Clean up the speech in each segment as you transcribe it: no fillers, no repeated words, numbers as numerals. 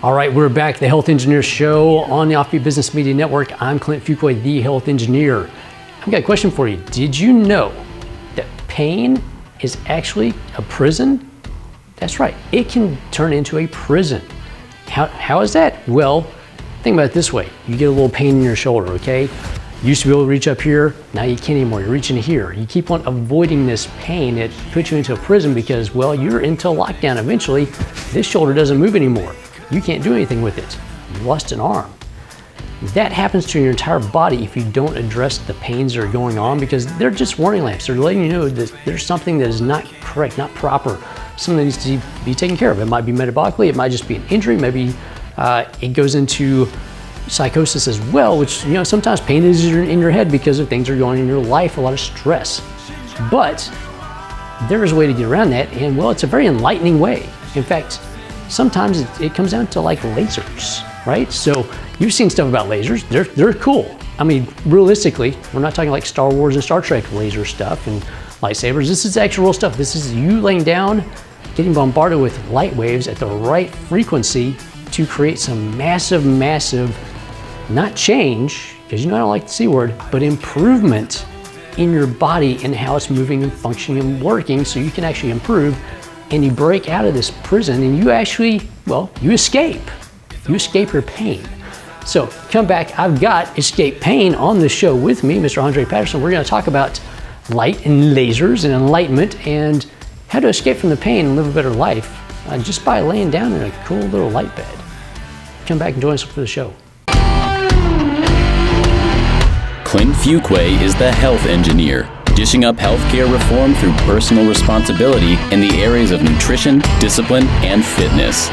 All right, we're back, the Health Engineer Show on the Offbeat Business Media Network. I'm Clint Fuqua, the Health Engineer. I've got a question for you. Did you know that pain is actually a prison? That's right, it can turn into a prison. How is that? Well, think about it this way. You get a little pain in your shoulder, okay? You used to be able to reach up here, now you can't anymore, you're reaching here. You keep on avoiding this pain, it puts you into a prison because, well, you're into lockdown eventually. This shoulder doesn't move anymore. You can't do anything with it. You lost an arm. That happens to your entire body if you don't address the pains that are going on, because they're just warning lamps. They're letting you know that there's something that is not correct, not proper, something that needs to be taken care of. It might be metabolically, it might just be an injury, maybe it goes into psychosis as well, which, you know, sometimes pain is in your head because of things that are going on in your life, a lot of stress. But there is a way to get around that, and well, it's a very enlightening way. In fact, sometimes it comes down to like lasers, right? So you've seen stuff about lasers, they're cool. I mean, realistically, we're not talking like Star Wars and Star Trek laser stuff and lightsabers. This is actual real stuff. This is you laying down, getting bombarded with light waves at the right frequency to create some massive, not change, because you know I don't like the C word, but improvement in your body and how it's moving and functioning and working, so you can actually improve and you break out of this prison and you actually, well, you escape your pain. So come back, I've got Xscape Pain on the show with me, Mr. Andre Patterson. We're gonna talk about light and lasers and enlightenment and how to escape from the pain and live a better life just by laying down in a cool little light bed. Come back and join us for the show. Clint Fuqua is the Health Engineer, dishing up healthcare reform through personal responsibility in the areas of nutrition, discipline, and fitness.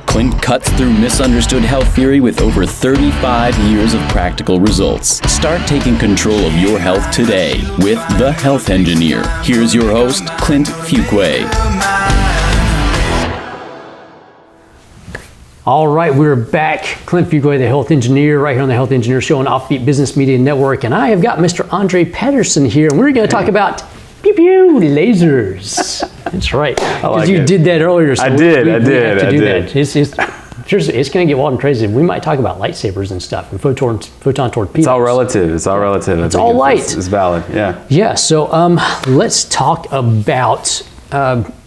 Clint cuts through misunderstood health theory with over 35 years of practical results. Start taking control of your health today with the Health Engineer. Here's your host, Clint Fuqua. All right, we're back. Clint Fuqua, the Health Engineer, right here on the Health Engineer Show on Offbeat Business Media Network. And I have got Mr. Andre Patterson here, and we're going to talk about lasers. That's right. Because you did that earlier. So I did. It's going to get wild and crazy. We might talk about lightsabers and stuff and photon torpedoes. It's all relative. It's all light. It's valid. Yeah. Yeah. So let's talk about.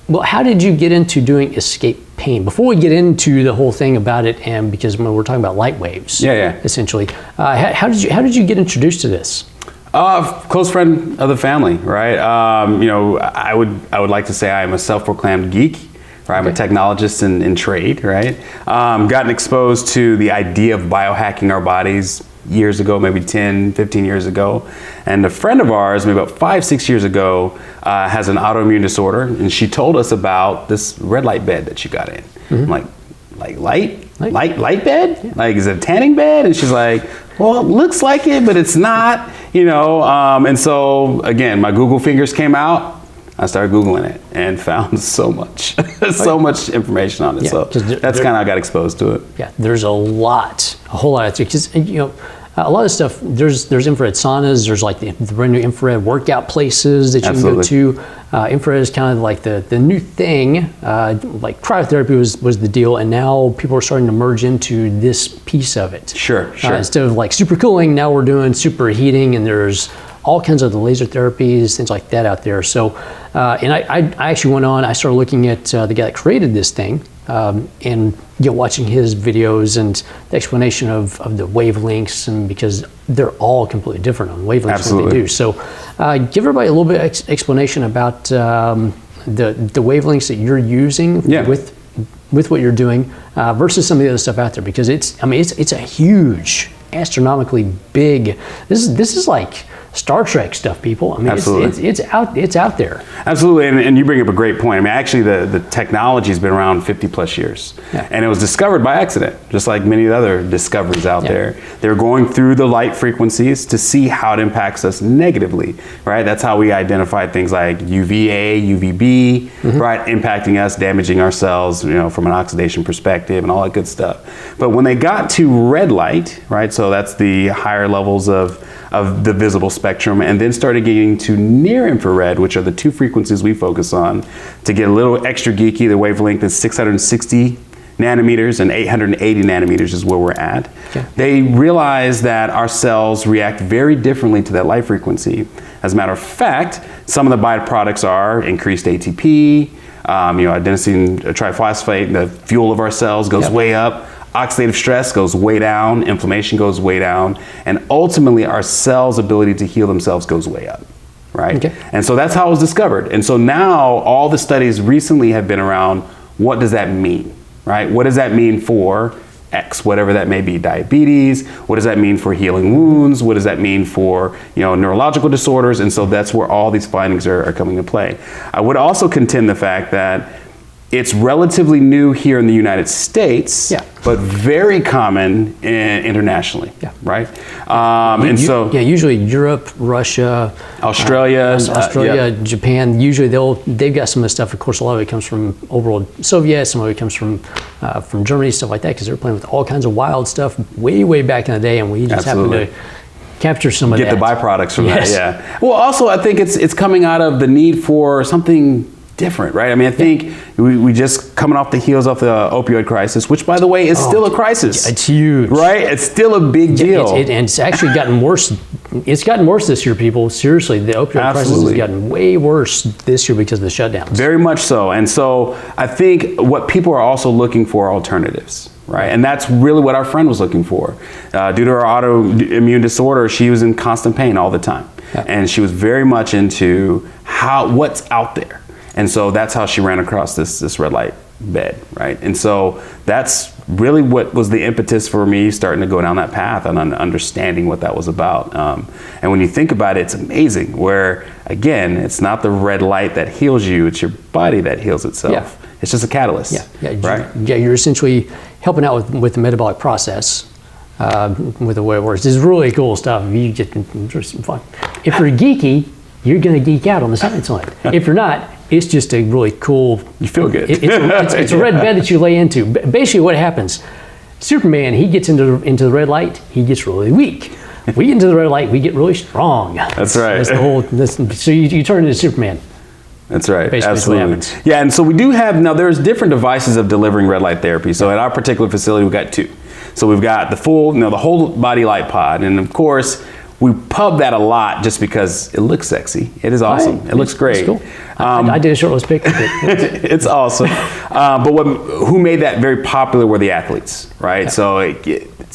Well, how did you get into doing Xscape Pain? Before we get into the whole thing about it, and because we're talking about light waves, essentially, how did you get introduced to this? Close friend of the family, right? You know, I would like to say I'm a self-proclaimed geek. Right? I'm a technologist in trade, right? Gotten exposed to the idea of biohacking our bodies years ago, maybe 10, 15 years ago. And a friend of ours, maybe about 5-6 years ago, has an autoimmune disorder, and she told us about this red light bed that she got in. I'm like light bed? Yeah. Like, is it a tanning bed? And she's like, well, it looks like it, but it's not, you know. And so, again, my Google fingers came out. I started Googling it and found so much information on it. Yeah, so that's kind of how I got exposed to it. Yeah, there's a whole lot. Because, you know, a lot of stuff, there's infrared saunas, there's like the brand new infrared workout places that you can go to. Infrared is kind of like the new thing. Like cryotherapy was the deal, and now people are starting to merge into this piece of it. Sure. Instead of like super cooling, now we're doing super heating, and there's all kinds of the laser therapies, things like that out there. So, and I actually went on, I started looking at the guy that created this thing, and watching his videos and the explanation of the wavelengths, and because they're all completely different on wavelengths. Absolutely. What they do. So give everybody a little bit of explanation about the wavelengths that you're using with what you're doing versus some of the other stuff out there, because it's a huge, astronomically big, this is like Star Trek stuff, people. I mean, it's out there. Absolutely, and you bring up a great point. I mean, actually, the technology's been around 50+ years, and it was discovered by accident, just like many other discoveries out there. They're going through the light frequencies to see how it impacts us negatively, right? That's how we identify things like UVA, UVB, right, impacting us, damaging our cells, you know, from an oxidation perspective and all that good stuff. But when they got to red light, right, so that's the higher levels of the visible spectrum, and then started getting to near infrared, which are the two frequencies we focus on. To get a little extra geeky, the wavelength is 660 nanometers and 880 nanometers is where we're at. Okay. They realize that our cells react very differently to that light frequency. As a matter of fact, some of the byproducts are increased ATP, adenosine triphosphate, the fuel of our cells goes way up, oxidative stress goes way down, inflammation goes way down, and ultimately our cells' ability to heal themselves goes way up. Right? Okay. And so that's how it was discovered. And so now all the studies recently have been around, what does that mean, right? What does that mean for X, whatever that may be, diabetes? What does that mean for healing wounds? What does that mean for, neurological disorders? And so that's where all these findings are coming into play. I would also contend the fact that it's relatively new here in the United States, but very common internationally, right? Usually Europe, Russia, Australia, Japan. Usually they've got some of the stuff. Of course, a lot of it comes from overworld Soviet. Some of it comes from Germany, stuff like that, because they're playing with all kinds of wild stuff way back in the day, and we just happen to capture some of that. Get the byproducts from that. Yeah. Well, also I think it's coming out of the need for something different, right? I mean, I think we just coming off the heels of the opioid crisis, which, by the way, is still a crisis. It's huge, right? It's still a big deal, and it's actually gotten worse. It's gotten worse this year, people. Seriously, the opioid crisis has gotten way worse this year because of the shutdowns. Very much so, and so I think what people are also looking for are alternatives. Right, and that's really what our friend was looking for. Due to her autoimmune disorder, she was in constant pain all the time, and she was very much into what's out there. And so that's how she ran across this red light bed, right? And so that's really what was the impetus for me starting to go down that path and understanding what that was about. And when you think about it, it's amazing where, again, it's not the red light that heals you, it's your body that heals itself. It's just a catalyst, right? Yeah, you're essentially helping out with the metabolic process. With the way it works. It's really cool stuff. If you're geeky, you're going to geek out on the science on it. If you're not, it's just a really cool. You feel good. It's a red bed that you lay into. Basically, what happens? Superman, he gets into the red light, he gets really weak. We get into the red light, we get really strong. That's right. That's the whole. So you turn into Superman. That's right. Basically, absolutely. Yeah, and so we do have now. There's different devices of delivering red light therapy. So at our particular facility, we've got two. So we've got the whole body light pod, and of course, we pub that a lot just because it looks sexy. It is awesome. It looks great. Cool. I did a shirtless pic. It's awesome. But who made that very popular were the athletes, right? Yeah. So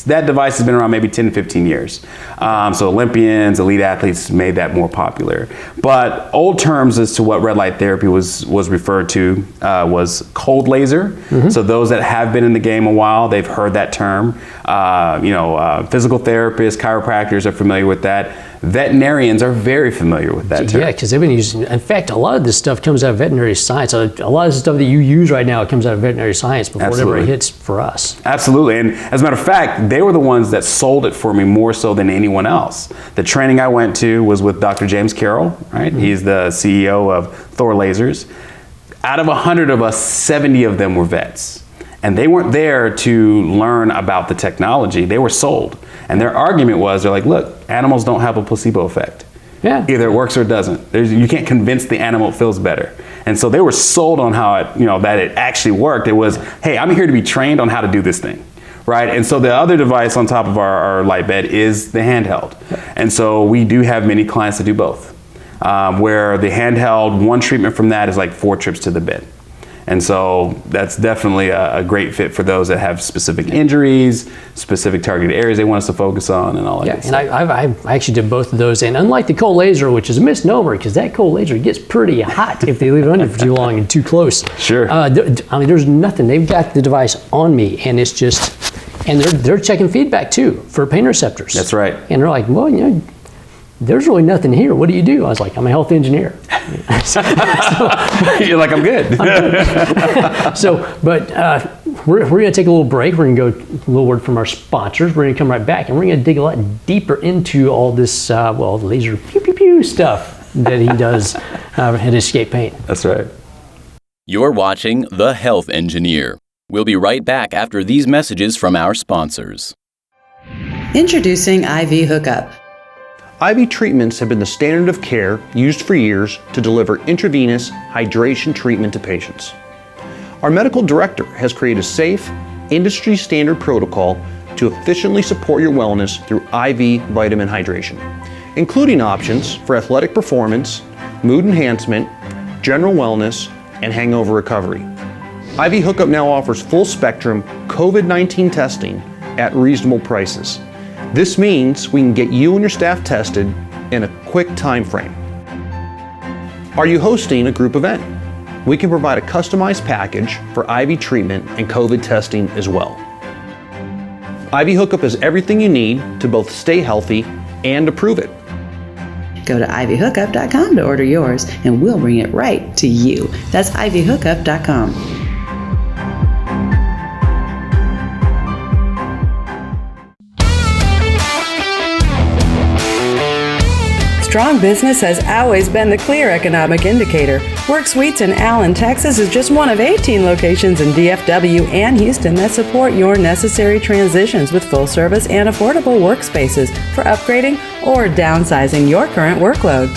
that device has been around maybe 10 to 15 years. So Olympians, elite athletes made that more popular. But old terms as to what red light therapy was referred to was cold laser. Mm-hmm. So those that have been in the game a while, they've heard that term. Physical therapists, chiropractors are familiar with that. Veterinarians are very familiar with that term. Yeah, because they've been using, in fact, a lot of this stuff comes out of veterinary science. A lot of the stuff that you use right now comes out of veterinary science before it ever hits for us. Absolutely, and as a matter of fact, they were the ones that sold it for me more so than anyone else. The training I went to was with Dr. James Carroll, right? Mm-hmm. He's the CEO of Thor Lasers. Out of 100 of us, 70 of them were vets. And they weren't there to learn about the technology. They were sold. And their argument was, they're like, look, animals don't have a placebo effect. Yeah. Either it works or it doesn't. You can't convince the animal it feels better. And so they were sold on how it, that it actually worked. It was, hey, I'm here to be trained on how to do this thing, right? And so the other device on top of our light bed is the handheld. And so we do have many clients that do both, where the handheld, one treatment from that is like 4 trips to the bed. And so that's definitely a great fit for those that have specific injuries, specific targeted areas they want us to focus on, and all that. Yeah, and I actually did both of those. And unlike the cold laser, which is a misnomer, because that cold laser gets pretty hot if they leave it on you for too long and too close. Sure. There's nothing. They've got the device on me, and it's just, and they're checking feedback too for pain receptors. That's right. And they're like, well, there's really nothing here. What do you do? I was like, I'm a health engineer. You're like, I'm good. We're going to take a little break. We're going to go a little word from our sponsors. We're going to come right back, and we're going to dig a lot deeper into all this, laser pew pew pew stuff that he does at Xscape Pain. That's right. You're watching The Health Engineer. We'll be right back after these messages from our sponsors. Introducing IV Hookup. IV treatments have been the standard of care used for years to deliver intravenous hydration treatment to patients. Our medical director has created a safe, industry-standard protocol to efficiently support your wellness through IV vitamin hydration, including options for athletic performance, mood enhancement, general wellness, and hangover recovery. IV Hookup now offers full-spectrum COVID-19 testing at reasonable prices. This means we can get you and your staff tested in a quick time frame. Are you hosting a group event? We can provide a customized package for IV treatment and COVID testing as well. IV Hookup is everything you need to both stay healthy and to prove it. Go to ivhookup.com to order yours, and we'll bring it right to you. That's ivhookup.com. Strong business has always been the clear economic indicator. WorkSuites in Allen, Texas is just one of 18 locations in DFW and Houston that support your necessary transitions with full service and affordable workspaces for upgrading or downsizing your current workload.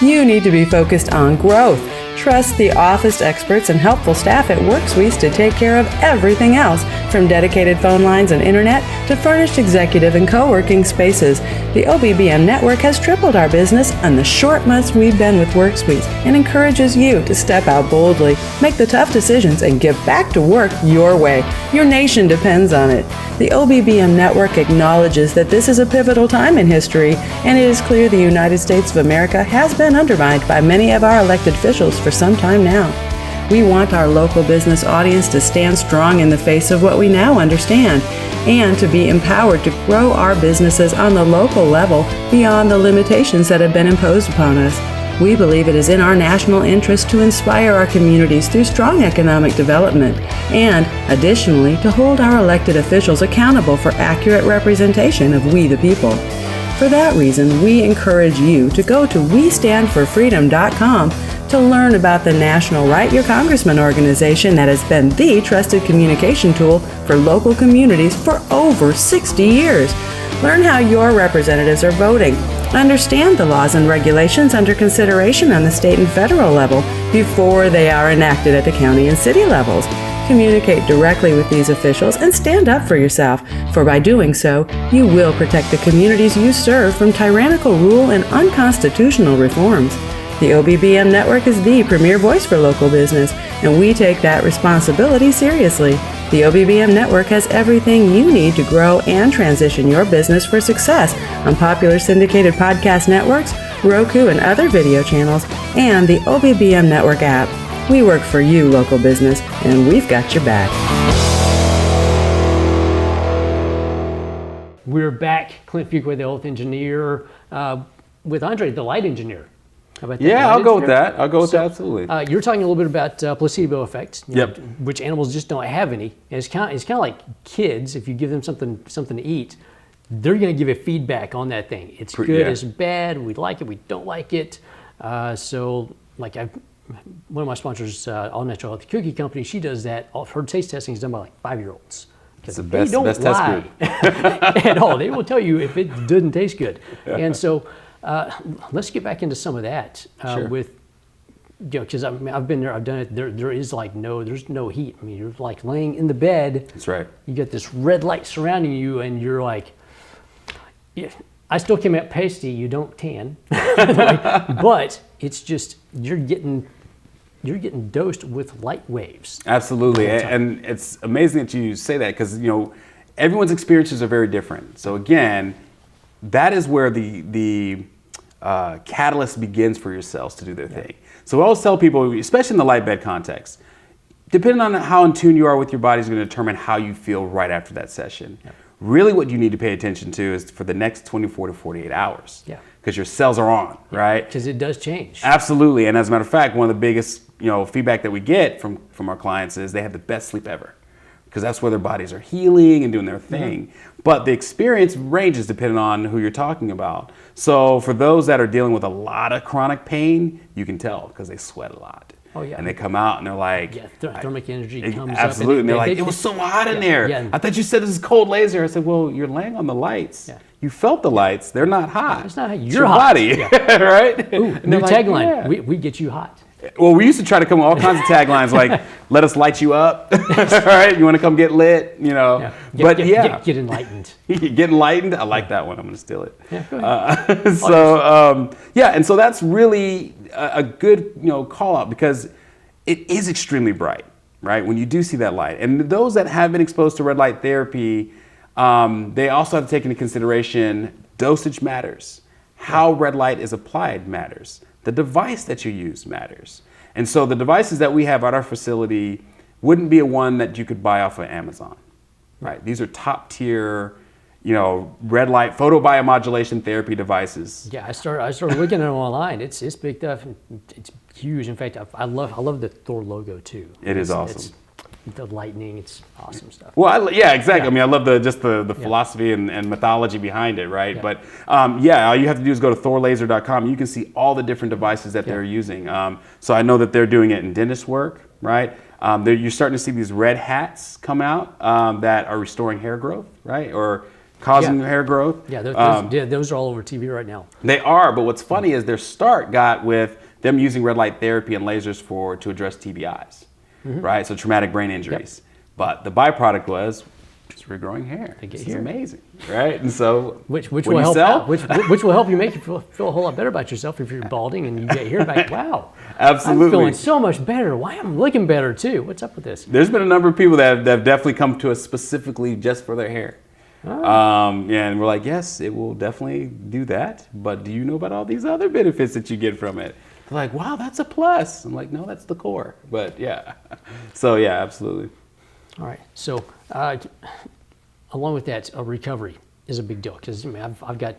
You need to be focused on growth. Trust the office experts and helpful staff at WorkSuites to take care of everything else, from dedicated phone lines and internet to furnished executive and co-working spaces. The OBBM Network has tripled our business in the short months we've been with WorkSuites and encourages you to step out boldly, make the tough decisions, and get back to work your way. Your nation depends on it. The OBBM Network acknowledges that this is a pivotal time in history, and it is clear the United States of America has been undermined by many of our elected officials for some time now. We want our local business audience to stand strong in the face of what we now understand, and to be empowered to grow our businesses on the local level beyond the limitations that have been imposed upon us. We believe it is in our national interest to inspire our communities through strong economic development, and additionally to hold our elected officials accountable for accurate representation of we the people. For that reason, we encourage you to go to WeStandForFreedom.com to learn about the National Write Your Congressman organization that has been the trusted communication tool for local communities for over 60 years. Learn how your representatives are voting. Understand the laws and regulations under consideration on the state and federal level before they are enacted at the county and city levels. Communicate directly with these officials and stand up for yourself, for by doing so, you will protect the communities you serve from tyrannical rule and unconstitutional reforms. The OBBM Network is the premier voice for local business, and we take that responsibility seriously. The OBBM Network has everything you need to grow and transition your business for success on popular syndicated podcast networks, Roku and other video channels, and the OBBM Network app. We work for you, local business, and we've got your back. We're back. Clint Fuqua, the health engineer, with Andre, the light engineer. How about that? Yeah, I'll go with that. I'll go with that, absolutely. You're talking a little bit about placebo effect, Yep. which animals just don't have any. And it's kind of like kids. If you give them something to eat, they're going to give a feedback on that thing. It's good, yeah. it's bad, we like it, we don't like it. So, like one of my sponsors, All Natural Healthy Cookie Company, she does that. Her taste testing is done by like 5-year-olds. It's the best test group. At all. They will tell you if it doesn't taste good. And so let's get back into some of that Sure. with, because I've been there, I've done it. There is there's no heat. I mean, you're like laying in the bed. That's right. You get this red light surrounding you, and you're like, yeah, I still came out pasty. You don't tan, but it's just you're getting dosed with light waves. Absolutely, and it's amazing that you say that because everyone's experiences are very different. So again, that is where the catalyst begins for your cells to do their thing. So I always tell people, especially in the light bed context, depending on how in tune you are with your body is going to determine how you feel right after that session. Yeah. Really what you need to pay attention to is for the next 24 to 48 hours. Yeah. Because your cells are on, right? Because it does change. Absolutely, and as a matter of fact, one of the biggest feedback that we get from our clients is they have the best sleep ever. Because that's where their bodies are healing and doing their thing. Mm-hmm. But the experience ranges depending on who you're talking about. So for those that are dealing with a lot of chronic pain, you can tell because they sweat a lot. Oh, yeah. And they come out and they're like... Yeah, thermic energy comes up. Absolutely. And they're like, it was so hot in there. Yeah. I thought you said this is cold laser. I said, well, you're laying on the lights. Yeah. You felt the lights. They're not hot. It's not hot. You're hot. Body, right? Ooh, new tagline. We get you hot. Well, we used to try to come with all kinds of taglines like, let us light you up, all right? You want to come get lit, you know? Yeah. Get enlightened. Get enlightened? I like that one. I'm going to steal it. Yeah, go ahead. And so that's really a good, call out because it is extremely bright, right? When you do see that light. And those that have been exposed to red light therapy, they also have to take into consideration dosage matters. How red light is applied matters. The device that you use matters. And so the devices that we have at our facility wouldn't be a one that you could buy off of Amazon, right? These are top tier, red light photobiomodulation therapy devices. Yeah, I started looking at them online. It's big stuff. It's huge. In fact, I love the Thor logo too. It is awesome. It's the lightning, it's awesome stuff. Well, exactly. Yeah. I mean, I love the philosophy and mythology behind it, right? Yeah. But all you have to do is go to thorlaser.com. You can see all the different devices that they're using. So I know that they're doing it in dentist work, right? You're starting to see these red hats come out that are restoring hair growth, right? Or causing hair growth. Yeah, those are all over TV right now. They are, but what's funny is their start got with them using red light therapy and lasers to address TBIs. Right, so traumatic brain injuries. But the byproduct was just regrowing hair. It's amazing, right? And so, which will help out, which will help you make you feel a whole lot better about yourself if you're balding and you get hair back. Wow, absolutely, I'm feeling so much better. Why am I looking better too? What's up with this? There's been a number of people that have definitely come to us specifically just for their hair. And we're like, yes, it will definitely do that. But do you know about all these other benefits that you get from it? They're like, wow, that's a plus. I'm like, no, that's the core. But yeah, so yeah, absolutely. All right. So along with that, recovery is a big deal because I've got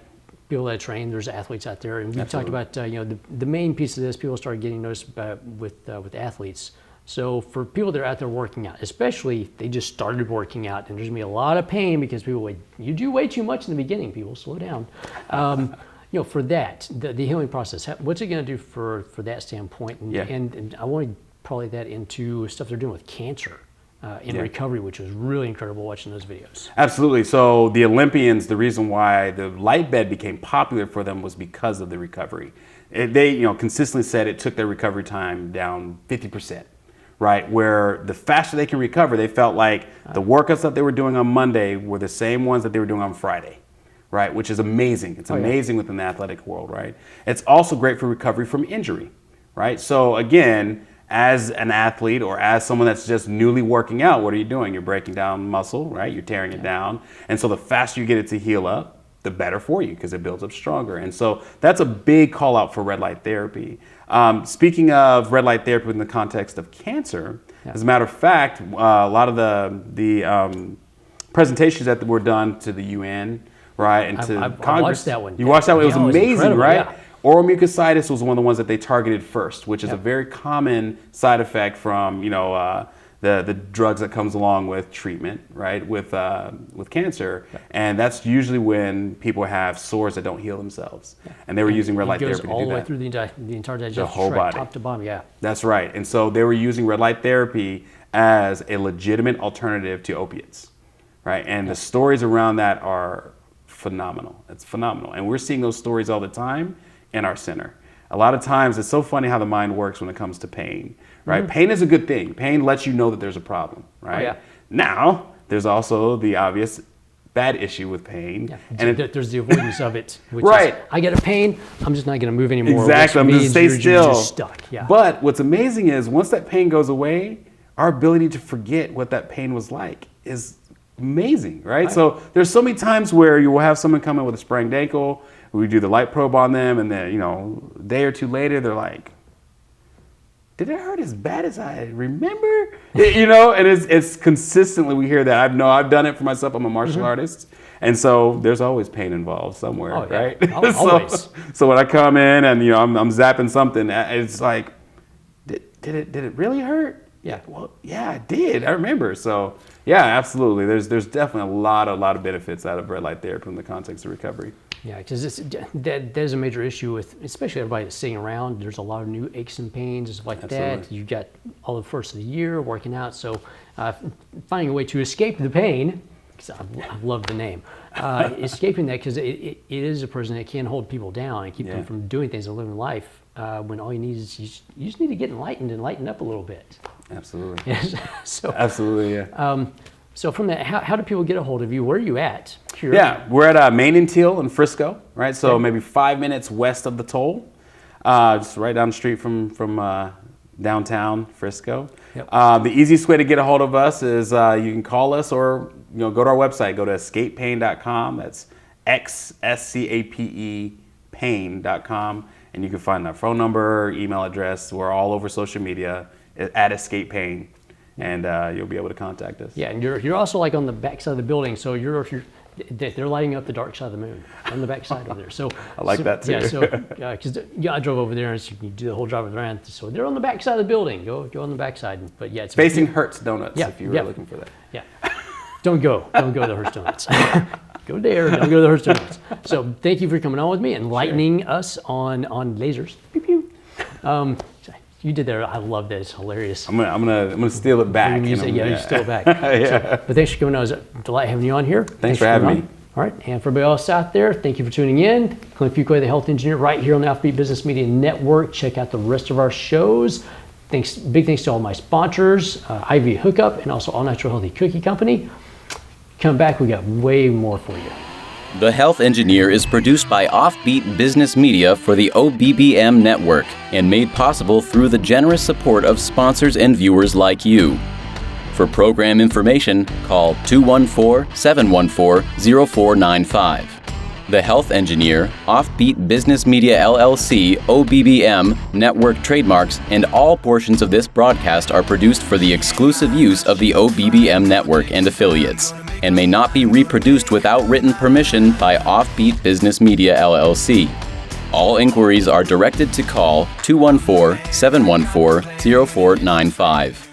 people that I train. There's athletes out there, and we've talked about the main piece of this. People started getting noticed with athletes. So for people that are out there working out, especially if they just started working out, and there's gonna be a lot of pain because people you do way too much in the beginning. People slow down. For that, the healing process, what's it going to do for that standpoint? And I want to parlay that into stuff they're doing with cancer in recovery, which was really incredible watching those videos. Absolutely. So the Olympians, the reason why the light bed became popular for them was because of the recovery. They consistently said it took their recovery time down 50%. Right, where the faster they can recover, they felt like the workouts that they were doing on Monday were the same ones that they were doing on Friday. Right, which is amazing. It's amazing within the athletic world, right? It's also great for recovery from injury, right? So again, as an athlete or as someone that's just newly working out, what are you doing? You're breaking down muscle, right? You're tearing it down. And so the faster you get it to heal up, the better for you because it builds up stronger. And so that's a big call out for red light therapy. Speaking of red light therapy in the context of cancer, as a matter of fact, a lot of the presentations that were done to the UN, right, and to Congress. I watched that one. You watched that one? It was amazing, right? Yeah. Oral mucositis was one of the ones that they targeted first, which is a very common side effect from the drugs that comes along with treatment, right, with cancer, and that's usually when people have sores that don't heal themselves, and they were using red light therapy to do that. All the way through the entire digestive the whole tract, body, top to bottom. Yeah, that's right. And so they were using red light therapy as a legitimate alternative to opiates, right? And the stories around that are phenomenal. It's phenomenal. And we're seeing those stories all the time in our center. A lot of times, it's so funny how the mind works when it comes to pain, right? Pain is a good thing. Pain lets you know that there's a problem, right? Now, there's also the obvious bad issue with pain. And there's the avoidance of it, which is, I get a pain, I'm just not going to move anymore. Exactly, I'm just stay still. You're just stuck. But what's amazing is once that pain goes away, our ability to forget what that pain was like is amazing, right? So there's so many times where you will have someone come in with a sprained ankle, we do the light probe on them, and then, a day or two later, they're like, did it hurt as bad as I remember? And it's consistently, we hear that. I've done it for myself. I'm a martial artist. And so there's always pain involved somewhere, right? Always. So when I come in and, I'm zapping something, it's like, did it really hurt? Yeah, well, yeah, I did. I remember. So, yeah, absolutely. There's definitely a lot of benefits out of red light therapy in the context of recovery. Yeah, because there's a major issue with, especially everybody that's sitting around. There's a lot of new aches and pains and stuff like that. You got all the first of the year working out. So finding a way to escape the pain because I love the name. Escaping that, because it is a prison that can hold people down and keep them from doing things and living life, when all you need is you just need to get enlightened and lighten up a little bit. Absolutely. So, absolutely, yeah. So from that, how do people get a hold of you? Where are you at? Yeah, we're at Main and Teal in Frisco, right? So maybe 5 minutes west of the toll, just right down the street from downtown Frisco. Yep. The easiest way to get a hold of us is you can call us or go to our website. Go to xscapepain.com. That's XSCAPE pain.com, and you can find our phone number, email address. We're all over social media at Xscape Pain, and you'll be able to contact us. Yeah, and you're also like on the back side of the building, so they're lighting up the dark side of the moon on the back side over there. So I like that too. Yeah, so because I drove over there, and so you do the whole drive around. So they're on the back side of the building. Go on the back side. But yeah, it's facing Hertz Donuts. Yeah, if you were looking for that. Yeah, don't go to the Hertz Donuts. Go there. Don't go to the Hertz Donuts. So thank you for coming on with me and enlightening us on lasers. Pew pew. You did there. I love that. It's hilarious. I'm gonna steal it back. You steal it back. So, but thanks for coming on. It was a delight having you on here. Thanks for having me. All right, and for everybody else out there, thank you for tuning in. Clint Fuqua, the Health Engineer, right here on the Offbeat Business Media Network. Check out the rest of our shows. Big thanks to all my sponsors, IV Hookup, and also All Natural Healthy Cookie Company. Come back, we got way more for you. The Health Engineer is produced by Offbeat Business Media for the OBBM Network and made possible through the generous support of sponsors and viewers like you. For program information, call 214-714-0495. The Health Engineer, Offbeat Business Media LLC, OBBM, Network trademarks, and all portions of this broadcast are produced for the exclusive use of the OBBM Network and affiliates, and may not be reproduced without written permission by Offbeat Business Media LLC. All inquiries are directed to call 214-714-0495.